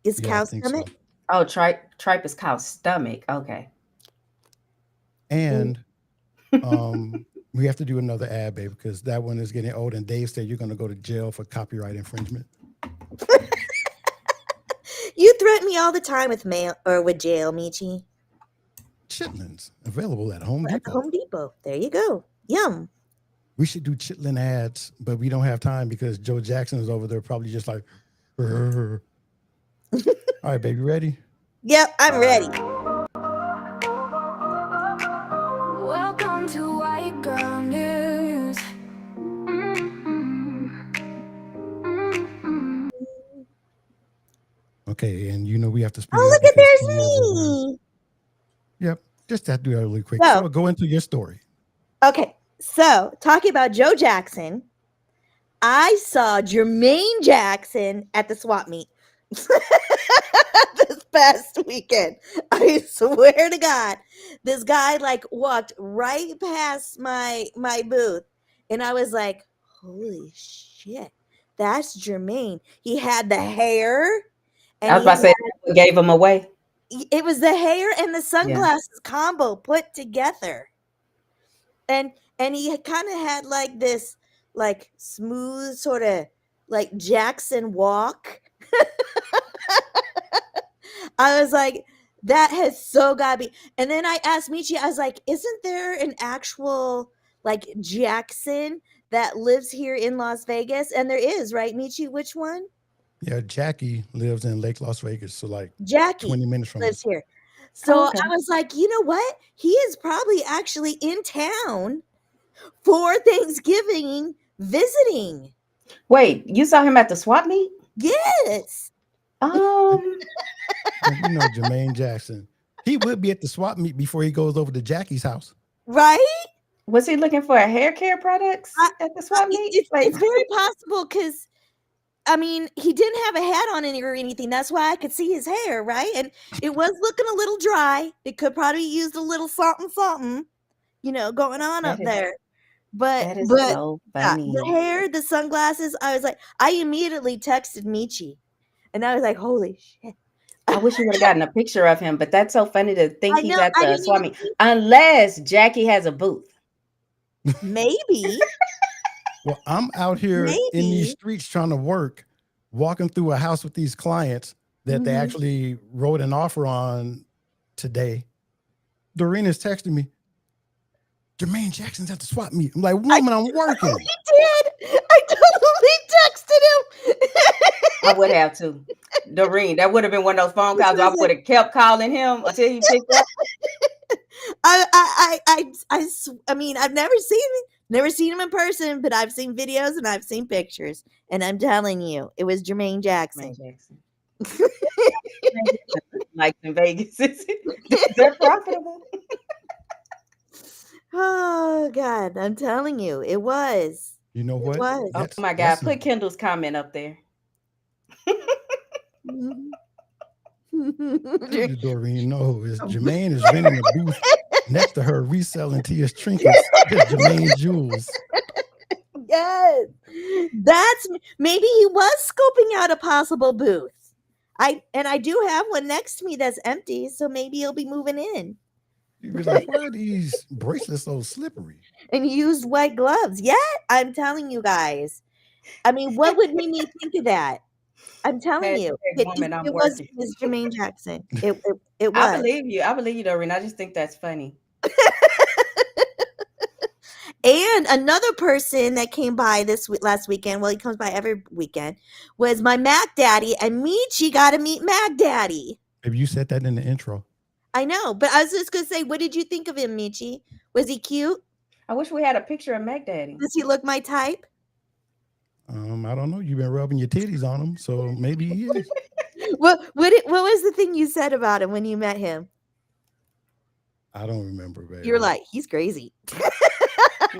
Is cow stomach? So. Oh, tripe is cow stomach. Okay. And we have to do another ad, babe, because that one is getting old. And Dave said you're going to go to jail for copyright infringement. You threaten me all the time with mail or with jail, Michi. Chitlins available at Home Depot. Home Depot. There you go. Yum. We should do chitlin ads, but we don't have time because Joe Jackson is over there probably just like, all right, baby, ready? Yep, I'm ready. Welcome to White Girl News. Okay, and we have to speed up. Oh, look at there's me. Yep, just have to do that really quick. So go into your story. Okay, so talking about Joe Jackson, I saw Jermaine Jackson at the swap meet this past weekend. I swear to God, this guy walked right past my booth, and I was like, "Holy shit, that's Jermaine!" He had the hair. I was about to say, what gave him away? It was the hair and the sunglasses combo put together. And he kind of had this smooth sort of Jackson walk. I was like, That has so gotta be. And then I asked Michi, I was like, isn't there an actual like Jackson that lives here in Las Vegas? And there is, right, Michi? Which one? Yeah, Jackie lives in Lake Las Vegas, so like Jackie 20 minutes from lives us. here. So Oh, okay. I was like, you know what? He is probably actually in town for Thanksgiving visiting. Wait, you saw him at the swap meet? Yes. Like, you know, Jermaine Jackson. He would be at the swap meet before he goes over to Jackie's house. Right? Was he looking for hair care products at the swap meet? It's very possible because I mean, he didn't have a hat on or anything. That's why I could see his hair, right? And it was looking a little dry. It could probably use a little something, you know, going on up there. But that is so yeah, funny. the hair, the sunglasses, I was like, I immediately texted Michi. And I was like, holy shit. I wish you would have gotten a picture of him, but that's so funny to think I he's know, at I the didn't swap even meet. think Unless Jackie has a booth. maybe. Well, I'm out here in these Maybe. streets trying to work, walking through a house with these clients that they Mhm. actually wrote an offer on today. Doreen is texting me, Jermaine Jackson's at the swap meet. I'm like, woman, I'm working. He did. I totally texted him. I would have too. Doreen, that would have been one of those phone This calls I was would have kept calling him until he picked up. I mean, I've never seen him in person, but I've seen videos and I've seen pictures. And I'm telling you, it was Jermaine Jackson. Like in Vegas. Is that profitable? Oh God, I'm telling you, it was. You know It what? was. Oh my God, put Kendall's comment up there. Doreen, no, it's Jermaine is renting a booth next to her reselling Tia's trinkets. It's Jermaine Jewels. Yes, that's maybe he was scoping out a possible booth. I do have one next to me that's empty, so maybe he'll be moving in. You'd be like, why are these bracelets so slippery? And used white gloves. Yeah, I'm telling you guys. I mean, what would make me think of that? I'm telling you, it was Jermaine Jackson. It was. I believe you, Doreen. I just think that's funny. And another person that came by last weekend, well, he comes by every weekend, was my Mac Daddy, and Michi got to meet Mac Daddy. Have you said that in the intro? I know, but I was just gonna say, what did you think of him, Michi? Was he cute? I wish we had a picture of Mac Daddy. Does he look my type? I don't know. You've been rubbing your titties on him, so maybe he is. What was the thing you said about him when you met him? I don't remember, baby. You're like, he's crazy.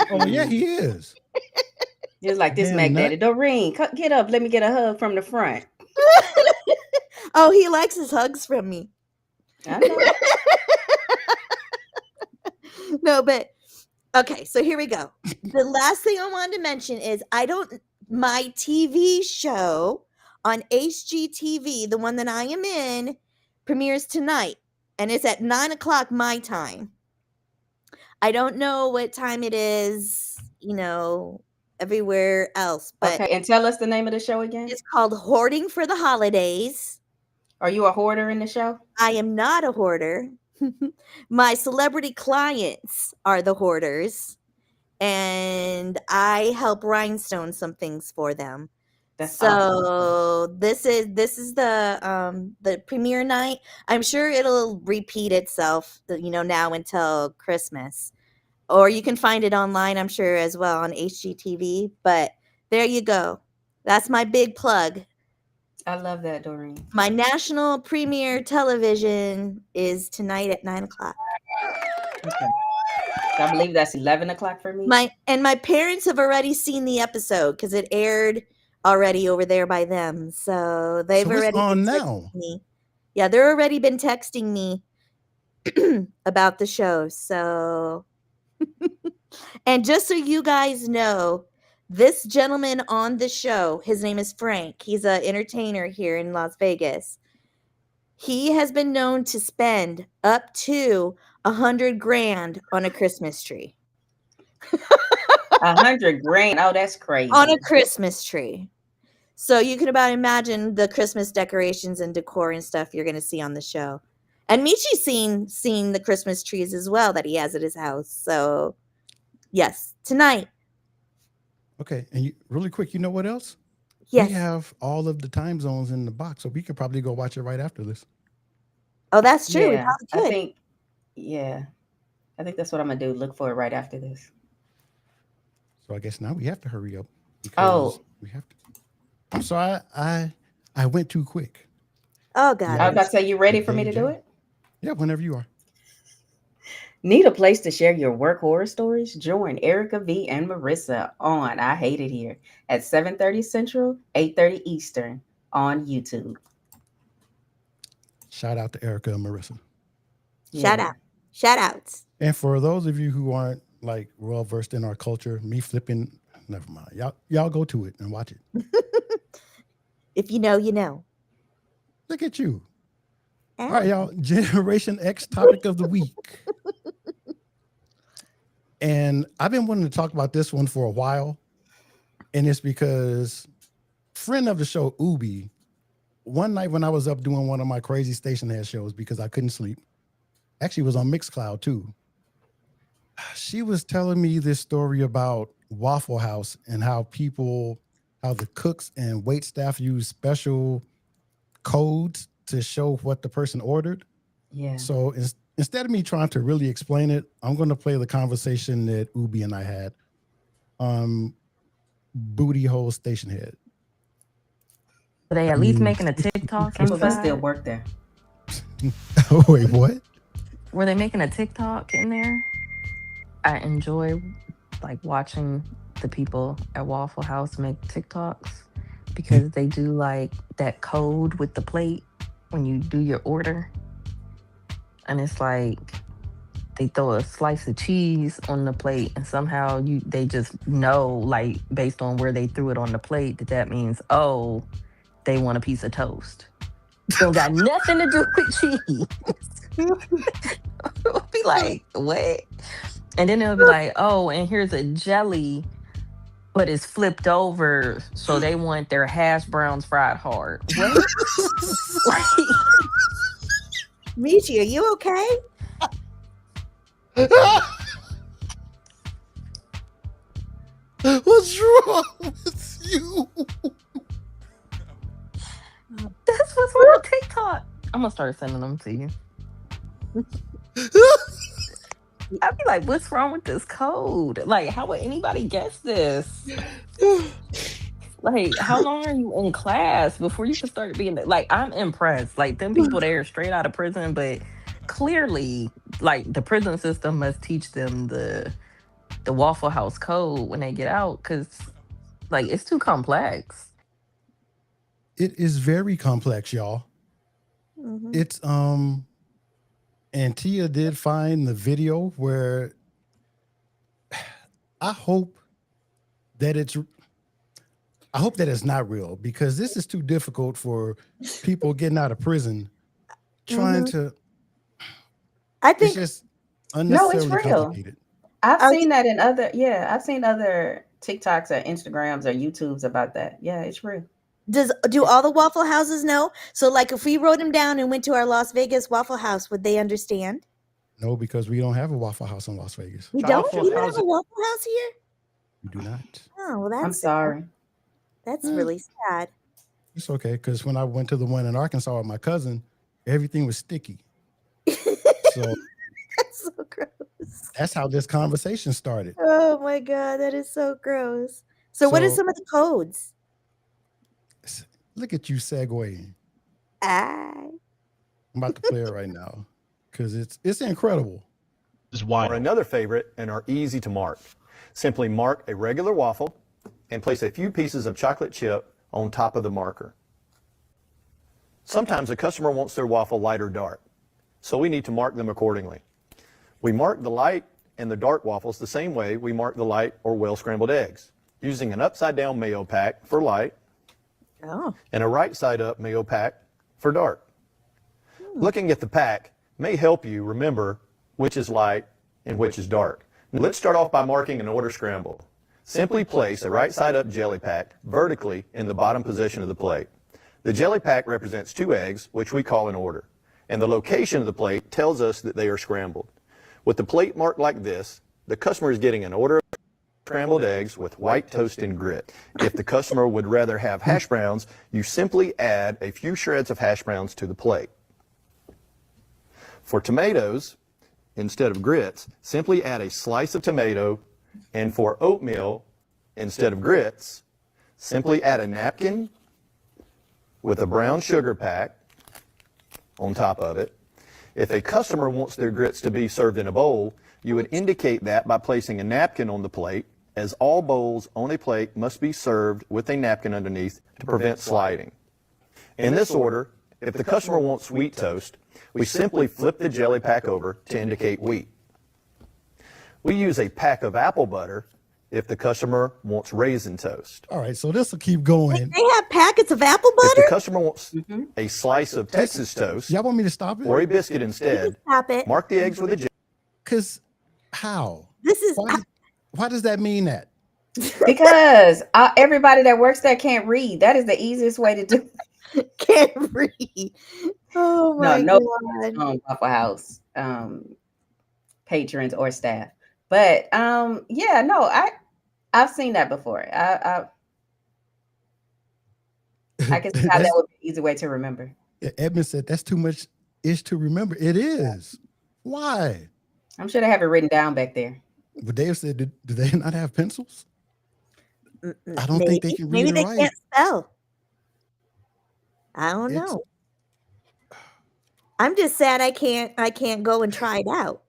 Oh yeah, he is. Just like this Damn Mac nut. Daddy. Doreen, get up. Let me get a hug from the front. Oh, he likes his hugs from me. I know. No, but okay, so here we go. The last thing I wanted to mention is my TV show on HGTV, the one that I am in, premieres tonight, and it's at 9:00 my time. I don't know what time it is, you know, everywhere else, but Okay, and tell us the name of the show again. it's called Hoarding for the Holidays. Are you a hoarder in the show? I am not a hoarder. My celebrity clients are the hoarders, and I help rhinestone some things for them. That's so awesome. this is the premiere night. I'm sure it'll repeat itself, now until Christmas, or you can find it online, I'm sure, as well on HGTV. But there you go. That's my big plug. I love that, Doreen. My national premiere television is tonight at 9:00. Okay. So I believe that's 11:00 for me. My parents have already seen the episode because it aired already over there by them. So they've So it's already on been now. texting me. Yeah, they're already been texting me about the show. So, and just so you guys know, this gentleman on the show, his name is Frank. He's an entertainer here in Las Vegas. He has been known to spend up to $100,000 on a Christmas tree. 100 grand. Oh, that's crazy. On a Christmas tree. So you can about imagine the Christmas decorations and decor and stuff you're going to see on the show. And Michi's seen the Christmas trees as well that he has at his house. So, yes, tonight. Okay, and really quick, you know what else? Yes. We have all of the time zones in the box, so we could probably go watch it right after this. Oh, that's true. Yeah, I think that's what I'm gonna do. Look for it right after this. So I guess now we have to hurry up because we have to. I'm sorry, I went too quick. Oh God! I was about to say, you ready for me to do it? Yeah, whenever you are. Need a place to share your work horror stories? Join Erica V and Marissa on I Hate It Here at 7:30 Central, 8:30 Eastern on YouTube. Shout out to Erica and Marissa. Shout out. Shout outs. And for those of you who aren't like well versed in our culture, me flipping, never mind. Y'all go to it and watch it. If you know, you know. Look at you. All right, y'all. Generation X topic of the week. And I've been wanting to talk about this one for a while. And it's because friend of the show, Ubi, one night when I was up doing one of my crazy station head shows because I couldn't sleep, actually was on Mixcloud too. She was telling me this story about Waffle House and how the cooks and wait staff use special codes to show what the person ordered. Yeah. So instead of me trying to really explain it, I'm going to play the conversation that Ubi and I had. Booty hole station head. Are they at least making a TikTok? Some of us still work there. Oh, wait, what? Were they making a TikTok in there? I enjoy like watching the people at Waffle House make TikToks because they do like that code with the plate when you do your order. And it's like they throw a slice of cheese on the plate and somehow they just know, like based on where they threw it on the plate, that means, oh, they want a piece of toast. Don't got nothing to do with cheese. It'll be like, what? And then it'll be like, oh, and here's a jelly, but it's flipped over, so they want their hash browns fried hard. What? Michi, are you okay? What's wrong with you? That's what's on TikTok. I'm gonna start sending them to you. I'd be like, what's wrong with this code? Like, how would anybody guess this? Like, how long are you in class before you can start being like, I'm impressed. Like, them people there straight out of prison, but clearly, like, the prison system must teach them the Waffle House code when they get out, because like it's too complex. It is very complex, y'all. Mm-hmm. It's and Tia did find the video where I hope that it's not real, because this is too difficult for people getting out of prison trying to. I think it's just unnecessarily it's real. complicated. I've seen that in I've seen other TikToks or Instagrams or YouTubes about that. Yeah, it's real. Do all the Waffle Houses know? So, like, if we wrote them down and went to our Las Vegas Waffle House, would they understand? No, because we don't have a Waffle House in Las Vegas. We don't. We don't have a Waffle House here. We do not. Oh, well, that's. I'm sorry. That's really sad. It's okay, because when I went to the one in Arkansas with my cousin, everything was sticky. So that's so gross. That's how this conversation started. Oh my God, that is so gross. So what are some of the codes? Look at you segueing. I'm about to play it right now because it's incredible. Or another favorite and are easy to mark. Simply mark a regular waffle and place a few pieces of chocolate chip on top of the marker. Sometimes a customer wants their waffle light or dark, so we need to mark them accordingly. We mark the light and the dark waffles the same way we mark the light or well-scrambled eggs, using an upside-down mayo pack for light and a right-side-up mayo pack for dark. Looking at the pack may help you remember which is light and which is dark. Now, let's start off by marking an order scramble. Simply place a right-side-up jelly pack vertically in the bottom position of the plate. The jelly pack represents 2 eggs, which we call an order, and the location of the plate tells us that they are scrambled. With the plate marked like this, the customer is getting an order of scrambled eggs with white toast and grit. If the customer would rather have hash browns, you simply add a few shreds of hash browns to the plate. For tomatoes, instead of grits, simply add a slice of tomato, and for oatmeal, instead of grits, simply add a napkin with a brown sugar pack on top of it. If a customer wants their grits to be served in a bowl, you would indicate that by placing a napkin on the plate, as all bowls on a plate must be served with a napkin underneath to prevent sliding. In this order, if the customer wants wheat toast, we simply flip the jelly pack over to indicate wheat. We use a pack of apple butter if the customer wants raisin toast. All right, so this will keep going. They have packets of apple If butter? the customer wants a slice of Texas toast Y'all want me to stop it? or a biscuit instead, Stop it. mark the eggs with a jelly. Because how? This is Why does that mean that? Because everybody that works there can't read. That is the easiest way to do it. Can't read. Oh my No, God. Waffle House patrons or staff. But yeah, no, I've seen that before. I can see how that would be an easy way to remember. Edmund said that's too much ish to remember. It is. Why? I'm sure they have it written down back there. But Dave said, do they not have pencils? I don't think they can read Maybe and they write. can't spell. I don't know. I'm just sad I can't go and try it out.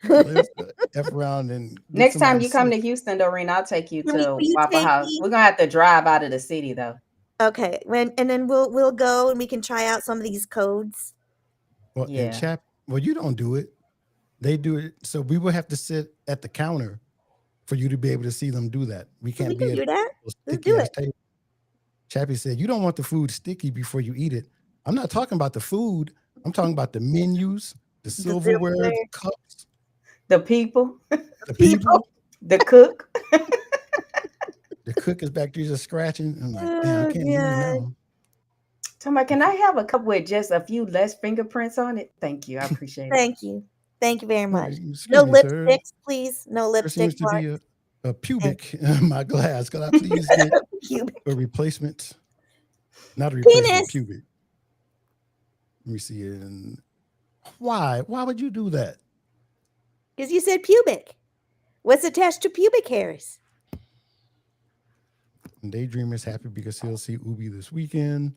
Let's F around and get Next time somebody you come sick. to Houston, Doreen, I'll take you Will to you Waffle take House. me? We're gonna have to drive out of the city though. Okay, and then we'll go and we can try out some of these codes. Well, Yeah. well, you don't do it. They do it. So we will have to sit at the counter for you to be able to see them do that. We can't We be can at do that. those Let's sticky do ass it. tables. Chappie said, you don't want the food sticky before you eat it. I'm not talking about the food. I'm talking about the menus, the silverware, the silverware. cups, The people, the people. the cook. The cook is back there just scratching. I'm like, damn, I Oh, can't hear you God. now. Somebody, can I have a cup with just a few less fingerprints on it? Thank you. I appreciate it. Thank you. Thank you very No, much. excuse No me, sir. lipsticks, please. No There seems lipstick to be marks. a pubic in my glass. Could I please get Pubic. a replacement? Not a replacement, Penis. pubic. Let me see it. And why? Why would you do that? Because you said pubic. What's attached to pubic hairs? And Daydreamer's happy because he'll see Ubi this weekend.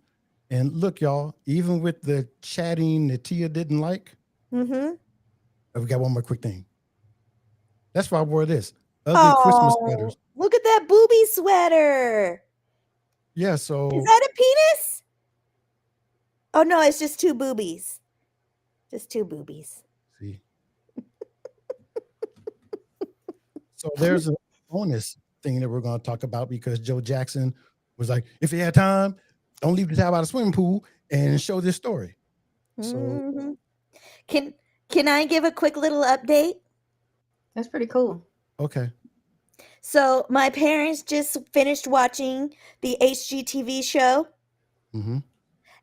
And look, y'all, even with the chatting that Tia didn't like, Mm-hmm. we got one more quick thing. That's why I wore this. Ugly Christmas sweaters. Look at that booby sweater. Yeah, so Is that a penis? Oh no, it's just two boobies. Just two boobies. see. So there's a bonus thing that we're going to talk about because Joe Jackson was like, if you had time, don't leave the towel out of the swimming pool and show this story. So Mhm. Can I give a quick little update? That's pretty cool. okay. So my parents just finished watching the HGTV show, Mm-hmm.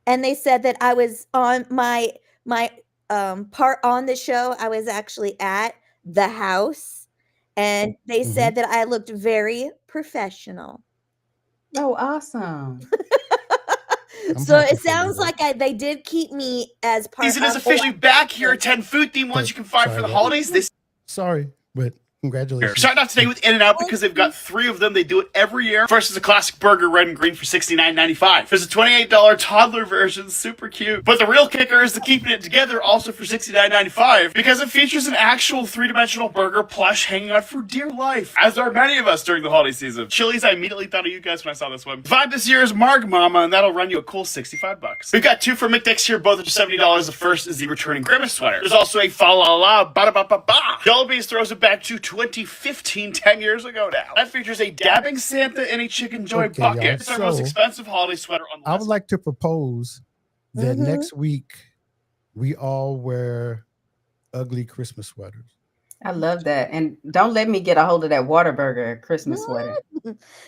and they said that I was on my part on the show. I was actually at the house, and they said that I looked very professional. Oh, awesome. So it sounds like they did keep me as part Season is of officially back. Here are 10 food themed ones you can find for the holidays this Sorry, but congratulations. Starting off today with In-N-Out because they've got 3 of them. They do it every year. First is a classic burger, red and green, for $69.95. There's a $28 toddler version, super cute. But the real kicker is the keeping it together, also for $69.95, because it features an actual 3-dimensional burger plush hanging out for dear life, as are many of us during the holiday season. Chili's, I immediately thought of you guys when I saw this one. The vibe this year is Marg Mama, and that'll run you a cool $65. We've got 2 from McDick's here, both at $70. The first is the returning Grimace sweater. There's also a Fa La La Ba Da Ba Ba Ba. Yellowbees throws it back to 2015, 10 years ago now. That features a dabbing Santa and a Chicken Joy Okay, y'all. bucket. It's our most So, expensive holiday sweater on the I would like to propose that Mhm. next week we all wear ugly Christmas sweaters. I love that. And don't let me get a hold of that Whataburger Christmas sweater.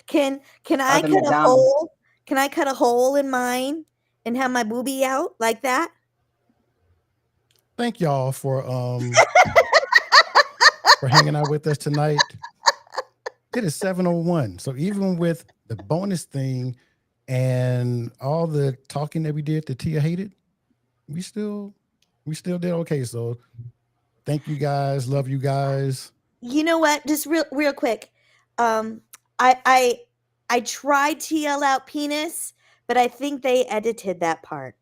Can I Or the cut a McDonald's. hole? Can I cut a hole in mine and have my boobie out like that? thank y'all for hanging out with us tonight. It is 7:01. So even with the bonus thing and all the talking that we did that Tia hated, we still did okay. So thank you guys. Love you guys. You know what? Just real quick. I tried to yell out penis, but I think they edited that part.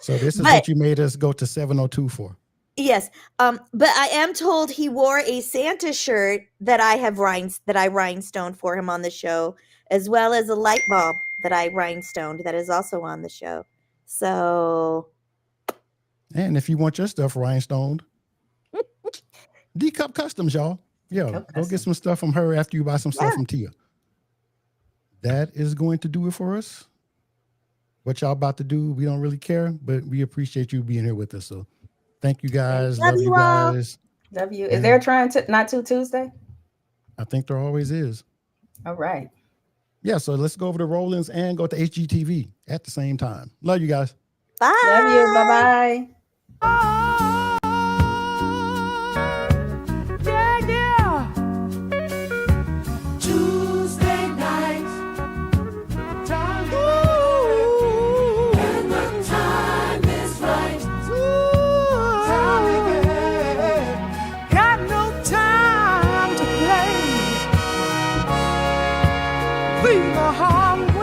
So this is what you made us go to 7:02 for. Yes. But I am told he wore a Santa shirt that I rhinestoned for him on the show, as well as a light bulb that I rhinestoned that is also on the show. So, and if you want your stuff rhinestoned, D-Cup Customs, y'all. Yeah, go get some stuff from her after you buy some stuff from Tia. That is going to do it for us. What y'all about to do, we don't really care, but we appreciate you being here with us. So thank you guys. Love you guys. Love you. Is there a Not Till Tuesday? I think there always is. All right. Yeah, so let's go over to Rollins and go to HGTV at the same time. Love you guys. Bye. Love you. Bye-bye. Yeah. Tuesday nights. Time. Ooh. And the time is right. Ooh. Time again. Got no time to play. We go home.